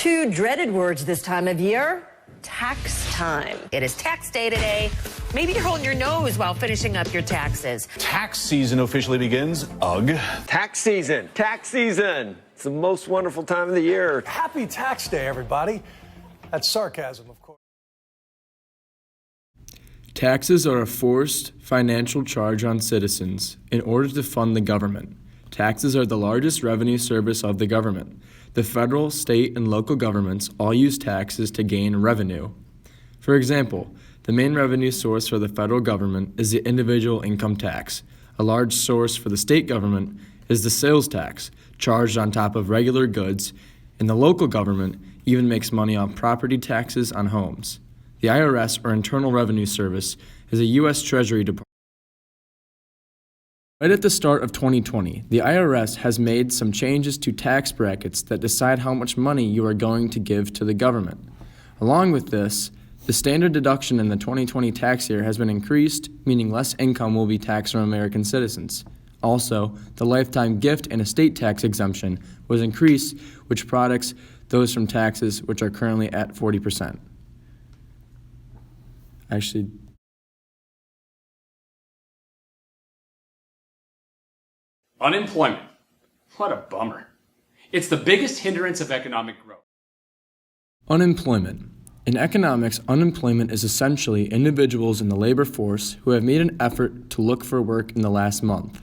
Two dreaded words this time of year, tax time. It is tax day today. Maybe you're holding your nose while finishing up your taxes. Tax season officially begins. Ugh. Tax season. Tax season. It's the most wonderful time of the year. Happy Tax Day, everybody. That's sarcasm, of course. Taxes are a forced financial charge on citizens in order to fund the government. Taxes are the largest revenue service of the government. The federal, state, and local governments all use taxes to gain revenue. For example, the main revenue source for the federal government is the individual income tax. A large source for the state government is the sales tax, charged on top of regular goods, and the local government even makes money on property taxes on homes. The IRS, or Internal Revenue Service, is a U.S. Treasury Department. Right at the start of 2020, the IRS has made some changes to tax brackets that decide how much money you are going to give to the government. Along with this, the standard deduction in the 2020 tax year has been increased, meaning less income will be taxed from American citizens. Also, the lifetime gift and estate tax exemption was increased, which protects those from taxes which are currently at 40%. Unemployment. What a bummer. It's the biggest hindrance of economic growth. Unemployment. In economics, unemployment is essentially individuals in the labor force who have made an effort to look for work in the last month.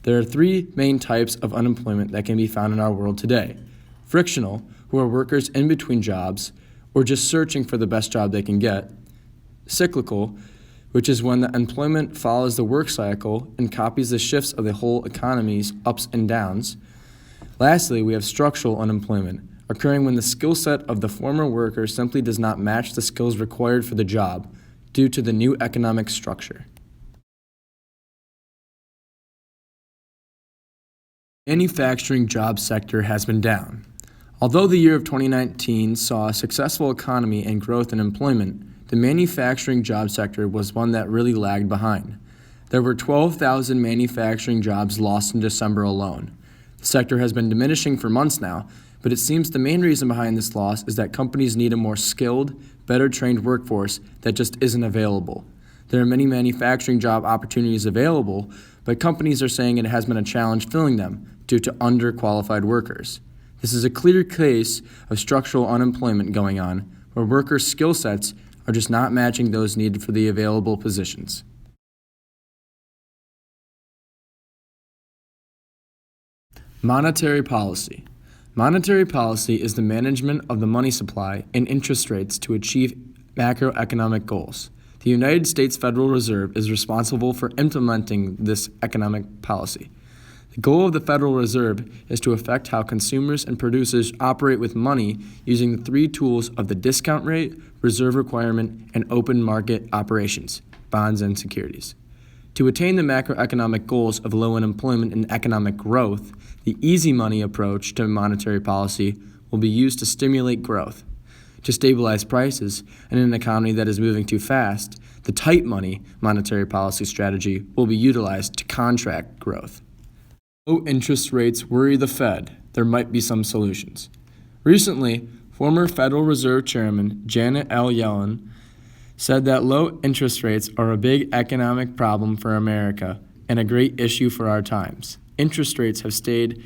There are three main types of unemployment that can be found in our world today. Frictional, who are workers in between jobs or just searching for the best job they can get. Cyclical, which is when the employment follows the work cycle and copies the shifts of the whole economy's ups and downs. Lastly, we have structural unemployment, occurring when the skill set of the former worker simply does not match the skills required for the job due to the new economic structure. Manufacturing job sector has been down. Although the year of 2019 saw a successful economy and growth in employment, the manufacturing job sector was one that really lagged behind. There were 12,000 manufacturing jobs lost in December alone. The sector has been diminishing for months now, but it seems the main reason behind this loss is that companies need a more skilled, better trained workforce that just isn't available. There are many manufacturing job opportunities available, but companies are saying it has been a challenge filling them due to underqualified workers. This is a clear case of structural unemployment going on, where workers' skill sets are just not matching those needed for the available positions. Monetary policy. Monetary policy is the management of the money supply and interest rates to achieve macroeconomic goals. The United States Federal Reserve is responsible for implementing this economic policy. The goal of the Federal Reserve is to affect how consumers and producers operate with money using the three tools of the discount rate, reserve requirement, and open market operations, bonds and securities. To attain the macroeconomic goals of low unemployment and economic growth, the easy money approach to monetary policy will be used to stimulate growth. To stabilize prices in an economy that is moving too fast, the tight money monetary policy strategy will be utilized to contract growth. Low interest rates worry the Fed. There might be some solutions. Recently, former Federal Reserve Chairman Janet L. Yellen said that low interest rates are a big economic problem for America and a great issue for our times. Interest rates have stayed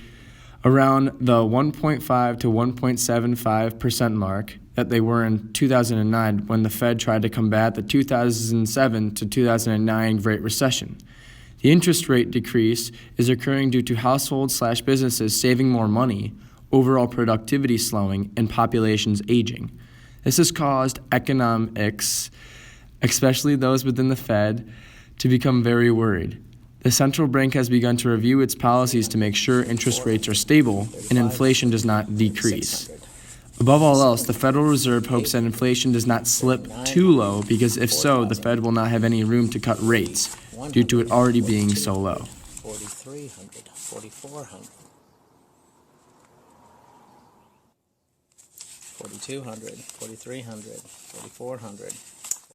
around the 1.5 to 1.75% mark that they were in 2009 when the Fed tried to combat the 2007 to 2009 Great Recession. The interest rate decrease is occurring due to households/businesses saving more money, overall productivity slowing, and populations aging. This has caused economics, especially those within the Fed, to become very worried. The central bank has begun to review its policies to make sure interest rates are stable and inflation does not decrease. Above all else, the Federal Reserve hopes that inflation does not slip too low because if so, the Fed will not have any room to cut rates due to it already being so low. 4,300, 4,400, 4,200, 4,300, 4,400.